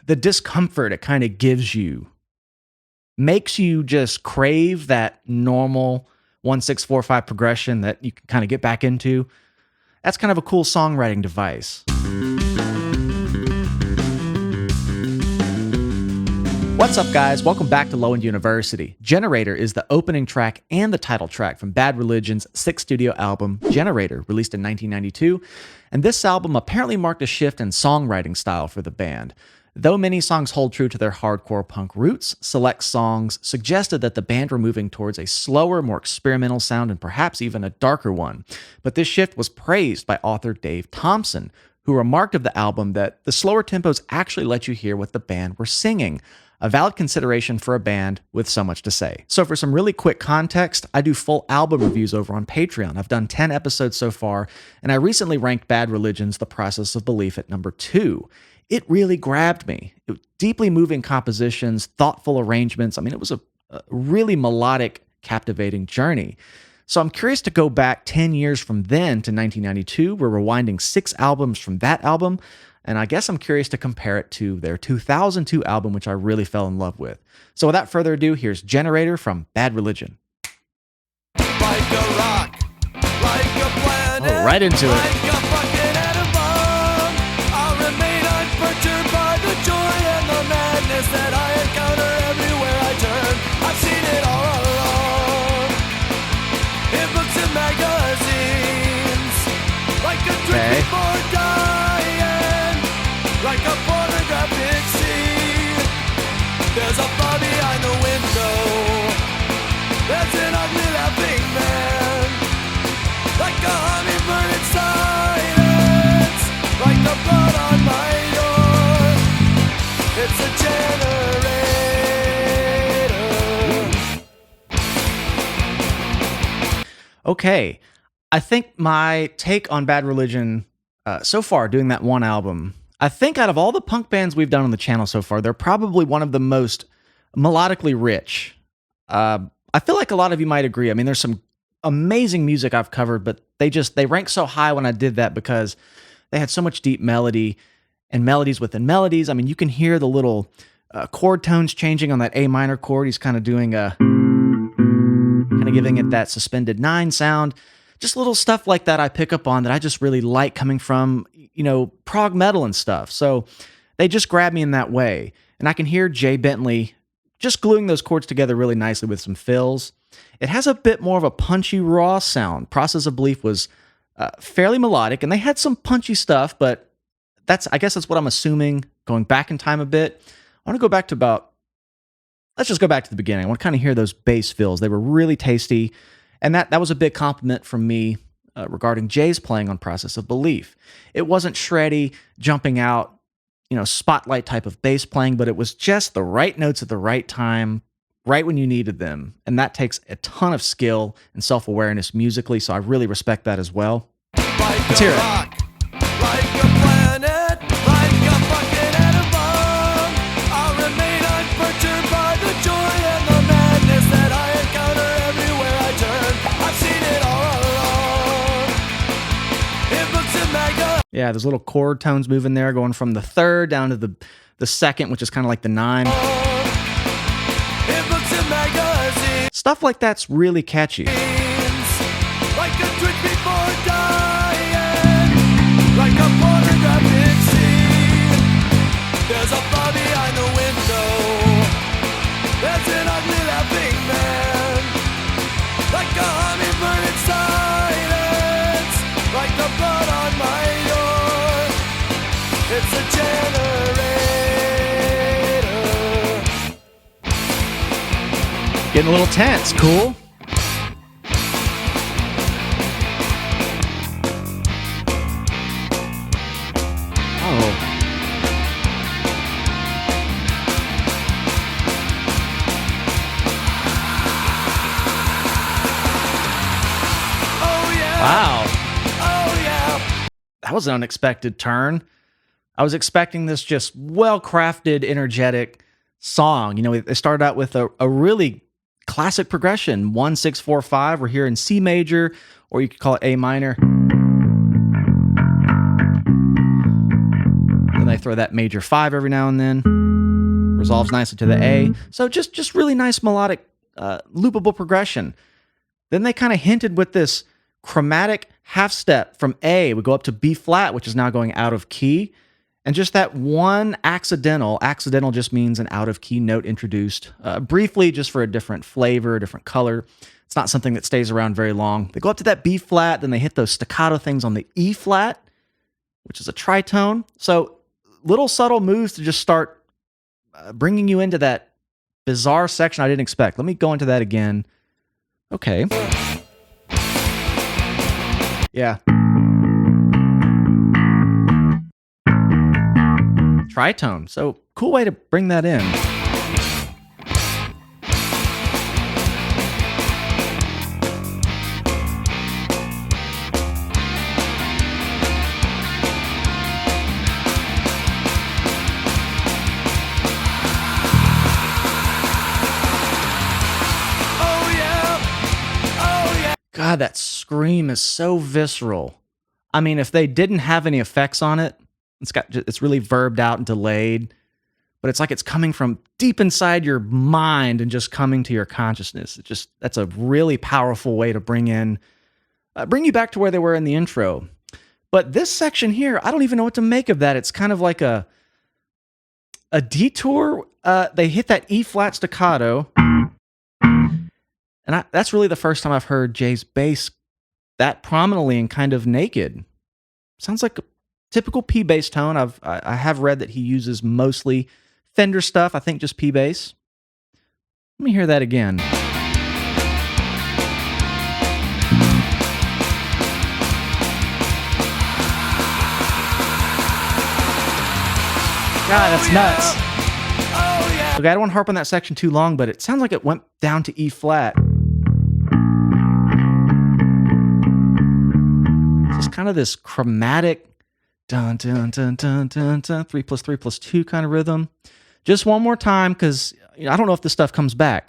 the discomfort it kind of gives you makes you just crave that normal 1-6-4-5 progression that you can kind of get back into. That's kind of a cool songwriting device. What's up, guys? Welcome back to Low End University. Generator is the opening track and the title track from Bad Religion's sixth studio album, Generator, released in 1992. And this album apparently marked a shift in songwriting style for the band. Though many songs hold true to their hardcore punk roots, select songs suggested that the band were moving towards a slower, more experimental sound and perhaps even a darker one. But this shift was praised by author Dave Thompson, who remarked of the album that the slower tempos actually let you hear what the band were singing, a valid consideration for a band with so much to say. So for some really quick context, I do full album reviews over on Patreon. I've done 10 episodes so far, and I recently ranked Bad Religion's The Process of Belief at number 2. It really grabbed me. It was deeply moving compositions, thoughtful arrangements. I mean, it was a really melodic, captivating journey. So I'm curious to go back 10 years from then to 1992. We're rewinding 6 albums from that album, and I guess I'm curious to compare it to their 2002 album, which I really fell in love with. So without further ado, here's Generator from Bad Religion. Like a rock, like a planet, Oh, right into it. like a fucking atom bomb. I'll remain unperturbed by the joy and the madness that I encounter everywhere I turn. I've seen it all along, in books and magazines, like a drink Okay. before dying, like a pornographic scene. There's a bar behind the window, there's an ugly laughing man, like a hummingbird in silence, like the blood on my door. It's a generator. Okay, I think my take on Bad Religion so far, doing that one album, I think out of all the punk bands we've done on the channel so far, they're probably one of the most melodically rich. I feel like a lot of you might agree. I mean, there's some amazing music I've covered, but they rank so high when I did that because they had so much deep melody and melodies within melodies. I mean, you can hear the little chord tones changing on that A minor chord. He's kind of doing kind of giving it that suspended 9 sound. Just little stuff like that I pick up on that I just really like coming from, prog metal and stuff. So they just grab me in that way. And I can hear Jay Bentley just gluing those chords together really nicely with some fills. It has a bit more of a punchy, raw sound. Process of Belief was fairly melodic, and they had some punchy stuff, but I guess that's what I'm assuming. Going back in time a bit, I want to go back to let's just go back to the beginning. I want to kind of hear those bass fills. They were really tasty, and that was a big compliment from me regarding Jay's playing on Process of Belief. It wasn't shreddy, jumping out, spotlight type of bass playing, but it was just the right notes at the right time, right when you needed them. And that takes a ton of skill and self-awareness musically, so I really respect that as well. Like Let's a hear it. rock, like a planet, like a fucking atom bomb. I'll remain unperturbed by the joy and the madness that I encounter everywhere I turn. I've seen it all along, in books and magazines. Yeah, there's little chord tones moving there, going from the third down to the second, which is kind of like the 9. In books and magazines, Stuff like that's really catchy. like a drink before dying, like a pornographic scene. There's a bar behind the window, there's an ugly laughing man, like a hummingbird in silence, like the blood on my door. It's a generator. Getting a little tense. Cool. Oh. Oh yeah. Wow. Oh yeah. That was an unexpected turn. I was expecting this just well-crafted, energetic song. It started out with a really classic progression, 1-6-4-5. We're here in C major, or you could call it A minor. And they they throw that major 5 every now and then. Resolves nicely to the A. So just really nice melodic loopable progression. Then they kind of hinted with this chromatic half step from A. We go up to B flat, which is now going out of key. And just that one accidental just means an out of key note introduced briefly, just for a different flavor, a different color. It's not something that stays around very long. They go up to that B flat, then they hit those staccato things on the E flat, which is a tritone. So little subtle moves to just start bringing you into that bizarre section I didn't expect. Let me go into that again. Okay. Yeah. Tritone. So cool way to bring that in. God, that scream is so visceral. I mean, if they didn't have any effects on it, it's really verbed out and delayed, but it's like it's coming from deep inside your mind and just coming to your consciousness. That's a really powerful way to bring you back to where they were in the intro. But this section here, I don't even know what to make of that. It's kind of like a detour. They hit that E flat staccato. And that's really the first time I've heard Jay's bass that prominently and kind of naked. Sounds like a typical P bass tone. I have read that he uses mostly Fender stuff. I think just P bass. Let me hear that again. God, that's nuts. Okay, I don't want to harp on that section too long, but it sounds like it went down to E flat. It's kind of this chromatic dun dun dun dun dun dun 3 + 3 + 2 kind of rhythm. Just one more time, because I don't know if this stuff comes back.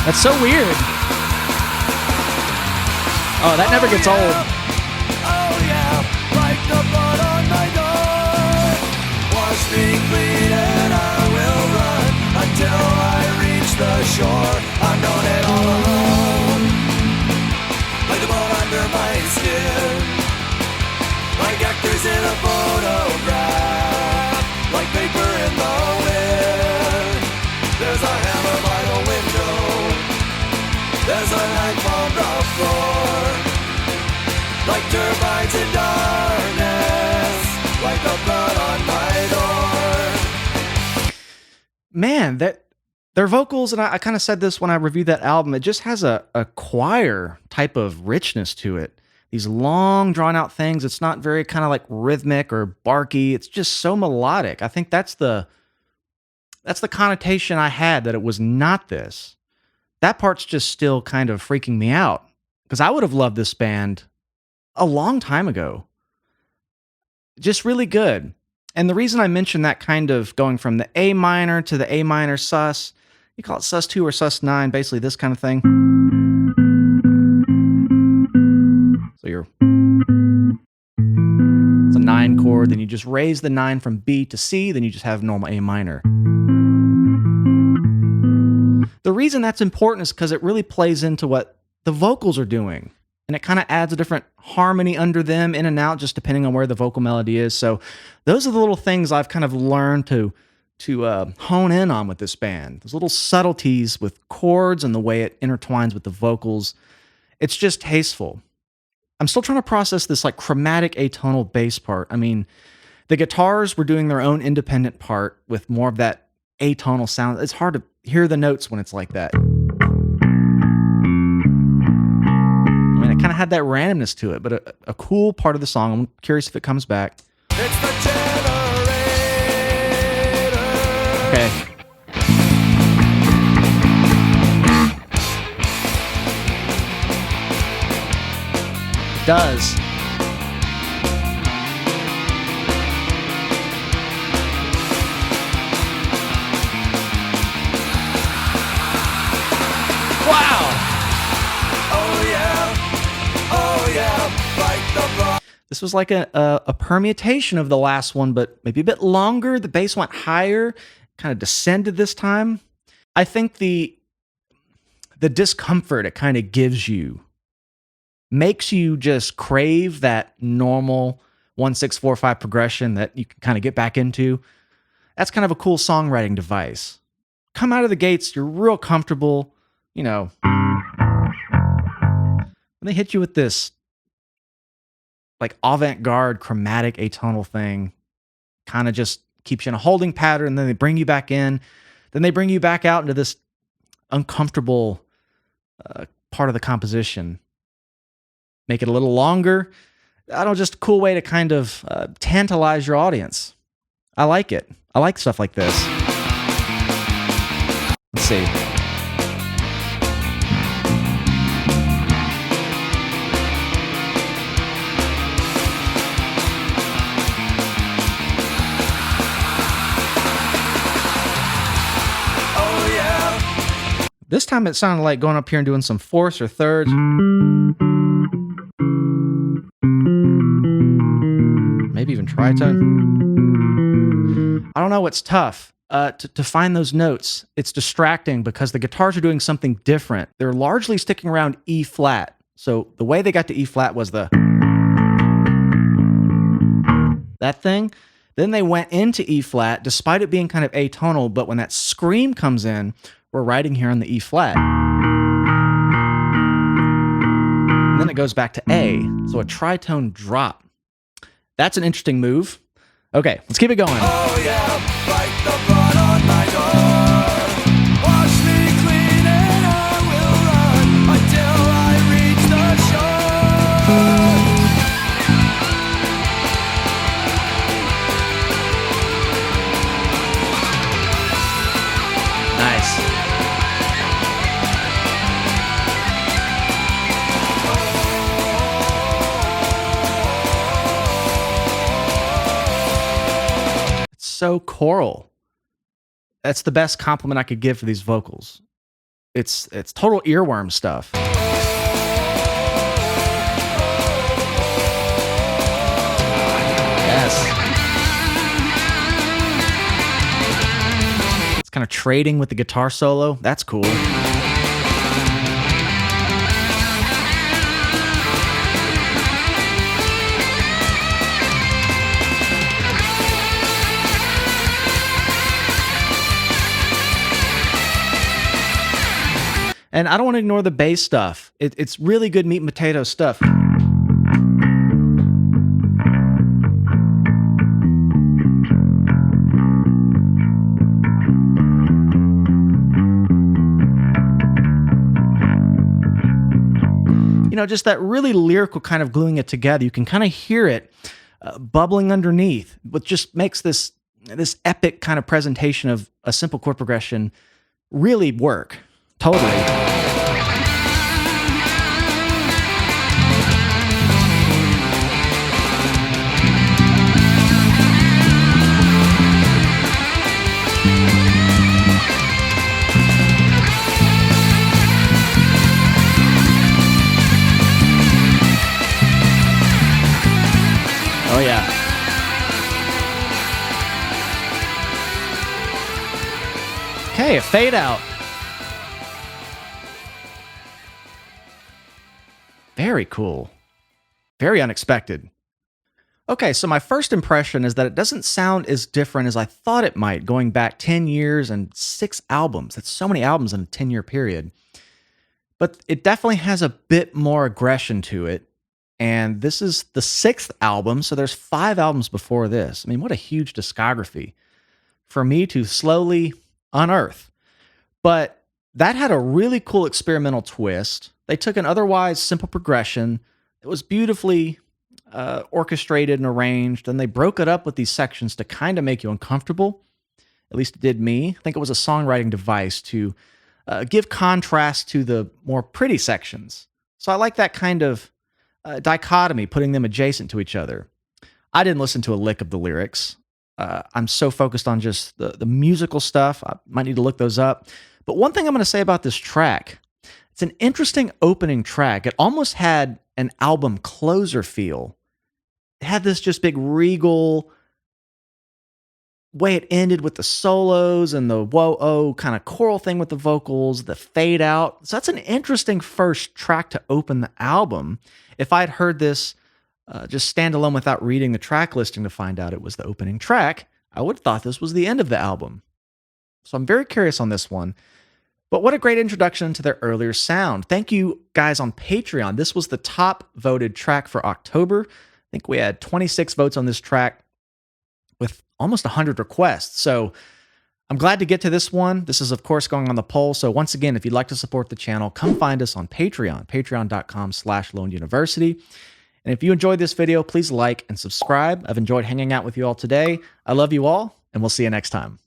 That's so weird. Oh, that never gets old. Oh yeah, like the blood on my door. Wash me clean and I will run until I reach the shore. I've known it all along. Like the bone under my skin. Like actors in a photograph. Like paper in the wind. There's a hammer by the window. There's a knife on the floor. Like turbines in darkness. Like the blood on my door. Man, their vocals, and I kind of said this when I reviewed that album, it just has a choir type of richness to it. These long, drawn-out things. It's not very kind of like rhythmic or barky. It's just so melodic. I think that's the connotation I had, that it was not this. That part's just still kind of freaking me out, because I would have loved this band a long time ago. Just really good. And the reason I mentioned that kind of going from the A minor to the A minor sus, you call it sus 2 or sus 9, basically this kind of thing. So it's a 9 chord, then you just raise the 9 from B to C, then you just have normal A minor. The reason that's important is because it really plays into what the vocals are doing. And it kind of adds a different harmony under them, in and out, just depending on where the vocal melody is. So those are the little things I've kind of learned to hone in on with this band. Those little subtleties with chords and the way it intertwines with the vocals. It's just tasteful. I'm still trying to process this like chromatic atonal bass part. I mean, the guitars were doing their own independent part with more of that atonal sound. It's hard to hear the notes when it's like that. I mean, it kind of had that randomness to it, but a cool part of the song. I'm curious if it comes back. It's the generator. Okay. It does. This was like a permutation of the last one, but maybe a bit longer. The bass went higher, kind of descended this time. I think the discomfort it kind of gives you makes you just crave that normal 1-6-4-5 progression that you can kind of get back into. That's kind of a cool songwriting device. Come out of the gates, you're real comfortable, you know. And they hit you with this like avant-garde chromatic atonal thing, kind of just keeps you in a holding pattern, and then they bring you back in. Then they bring you back out into this uncomfortable part of the composition. Make it a little longer. I don't know, just a cool way to kind of tantalize your audience. I like it. I like stuff like this. Let's see. Oh yeah. This time it sounded like going up here and doing some fourths or thirds. Maybe even tritone. I don't know, it's tough to find those notes. It's distracting because the guitars are doing something different. They're largely sticking around E flat. So the way they got to E flat was that thing. Then they went into E flat, despite it being kind of atonal, but when that scream comes in, we're writing here on the E flat. And then it goes back to A, so a tritone drop. That's an interesting move. Okay, let's keep it going. Oh yeah, bite the blood on my door. Wash me clean and I will run until I reach the shore. Nice. So choral. That's the best compliment I could give for these vocals. It's total earworm stuff. Yes. It's kind of trading with the guitar solo. That's cool. And I don't want to ignore the bass stuff. It's really good meat and potato stuff. You know, just that really lyrical kind of gluing it together. You can kind of hear it bubbling underneath, which just makes this epic kind of presentation of a simple chord progression really work. Totally. Oh yeah. Okay, a fade out. Very cool. Very unexpected. Okay, so my first impression is that it doesn't sound as different as I thought it might, going back 10 years and 6 albums. That's so many albums in a 10-year period. But it definitely has a bit more aggression to it. And this is the 6th album, so there's 5 albums before this. I mean, what a huge discography for me to slowly unearth. But that had a really cool experimental twist. They took an otherwise simple progression. It was beautifully orchestrated and arranged, and they broke it up with these sections to kind of make you uncomfortable. At least it did me. I think it was a songwriting device to give contrast to the more pretty sections. So I like that kind of dichotomy, putting them adjacent to each other. I didn't listen to a lick of the lyrics. I'm so focused on just the musical stuff. I might need to look those up. But one thing I'm going to say about this track, it's an interesting opening track. It almost had an album closer feel. it had this just big regal way it ended with the solos and the whoa-oh kind of choral thing with the vocals, the fade out. So that's an interesting first track to open the album. If I'd heard this just standalone without reading the track listing to find out it was the opening track, I would have thought this was the end of the album. So I'm very curious on this one. But what a great introduction to their earlier sound. Thank you guys on Patreon. This was the top voted track for October. I think we had 26 votes on this track with almost 100 requests. So I'm glad to get to this one. This is, of course, going on the poll. So once again, if you'd like to support the channel, come find us on Patreon, patreon.com/loneuniversity. And if you enjoyed this video, please like and subscribe. I've enjoyed hanging out with you all today. I love you all, and we'll see you next time.